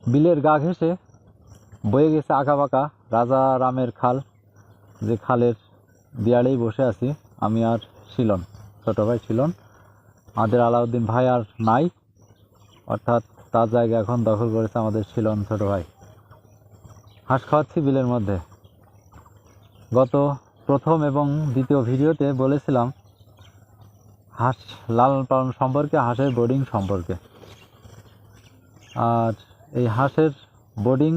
বিলের গা ঘেঁষে বয়ে গেছে আঁকাবাঁকা রাজা রামের খাল, যে খালের দেয়ালেই বসে আছি আমি আর শিলন, ছোট ভাই শিলন। আমাদের আলাউদ্দিন ভাই আর নাই, অর্থাৎ তার জায়গা এখন দখল করেছে আমাদের শিলন ছোট ভাই। হাঁস খাওয়াচ্ছি বিলের মধ্যে। গত প্রথম এবং দ্বিতীয় ভিডিওতে বলেছিলাম হাঁস লালন পালন সম্পর্কে, হাঁসের বোর্ডিং সম্পর্কে। আর এই হাঁসের বোর্ডিং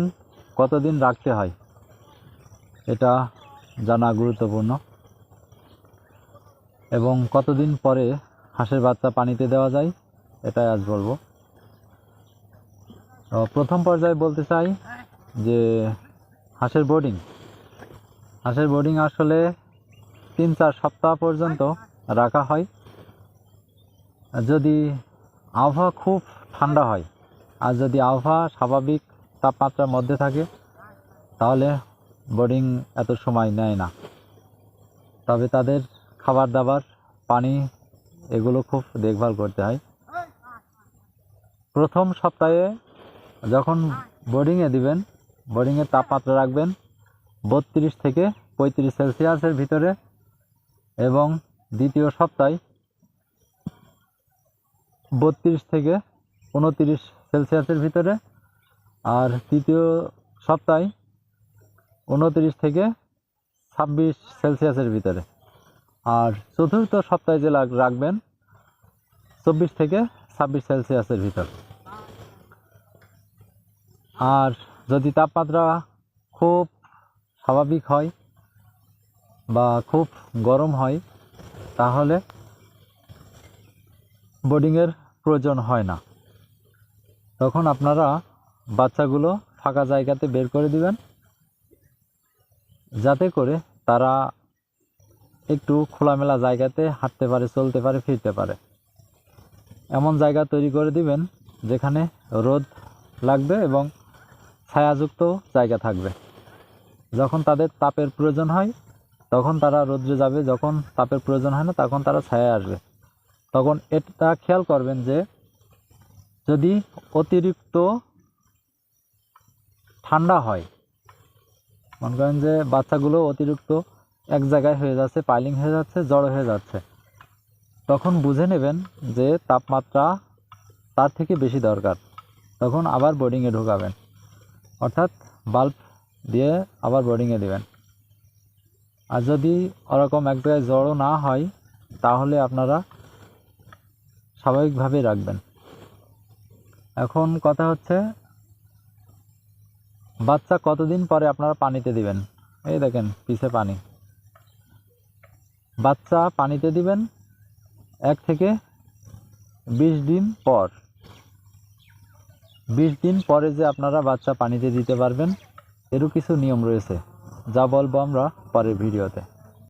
কতদিন রাখতে হয় এটা জানা গুরুত্বপূর্ণ, এবং কতদিন পরে হাঁসের বাচ্চা পানিতে দেওয়া যায় এটাই আজ বলবো। প্রথম পর্যায়ে বলতে চাই যে হাঁসের বোর্ডিং আসলে 3-4 সপ্তাহ পর্যন্ত রাখা হয়। যদি আবহাওয়া খুব ঠান্ডা হয় আর যদি আবহাওয়া স্বাভাবিক তাপমাত্রার মধ্যে থাকে তাহলে বোর্ডিং এত সময় নেয় না। তবে তাদের খাবার দাবার, পানি এগুলো খুব দেখভাল করতে হয়। প্রথম সপ্তাহে যখন বোর্ডিংয়ে দিবেন, বোর্ডিংয়ের তাপমাত্রা রাখবেন 32 থেকে 35 সেলসিয়াসের ভিতরে, এবং দ্বিতীয় সপ্তাহে 32 থেকে 29 সেলসিয়াসের ভিতরে, আর তৃতীয় সপ্তাহে 29 থেকে 26 সেলসিয়াসের ভিতরে, আর চতুর্থ সপ্তাহে যে রাখবেন 24 থেকে 26 সেলসিয়াসের ভিতর। আর যদি তাপমাত্রা খুব স্বাভাবিক হয় বা খুব গরম হয় তাহলে বোর্ডিংয়ের প্রয়োজন হয় না। তখন আপনারা বাচ্চাগুলো ফাঁকা জায়গাতে বের করে দিবেন, যাতে করে তারা একটু খোলামেলা জায়গাতে হাঁটতে পারে, চলতে পারে, ফিরতে পারে। এমন জায়গা তৈরি করে দিবেন যেখানে রোদ লাগবে এবং ছায়াযুক্ত জায়গা থাকবে। যখন তাদের তাপের প্রয়োজন হয় তখন তারা রোদ্রে যাবে, যখন তাপের প্রয়োজন হয় না তখন তারা ছায়ায় আসবে। তখন এটা খেয়াল করবেন যে যদি অতিরিক্ত ঠান্ডা হয়, মনে করেন যে বাচ্চাগুলো অতিরিক্ত এক জায়গায় হয়ে যাচ্ছে, পাইলিং হয়ে যাচ্ছে, জড়ো হয়ে যাচ্ছে, তখন বুঝে নেবেন যে তাপমাত্রা তার থেকে বেশি দরকার। তখন আবার বোর্ডিংয়ে ঢোকাবেন, অর্থাৎ বাল্ব দিয়ে আবার বোর্ডিংয়ে দেবেন। আর যদি ওরকম এক জায়গায় জড়ো না হয় তাহলে আপনারা স্বাভাবিকভাবেই রাখবেন। এখন কথা হচ্ছে বাচ্চা কতদিন পরে আপনারা পানিতে দিবেন। এই দেখেন পিছে পানি। বাচ্চা পানিতে দিবেন 1 থেকে 20 দিন পর। 20 দিন পরে যে আপনারা বাচ্চা পানিতে দিতে পারবেন এরও কিছু নিয়ম রয়েছে, যা বলবো আমরা পরের ভিডিওতে।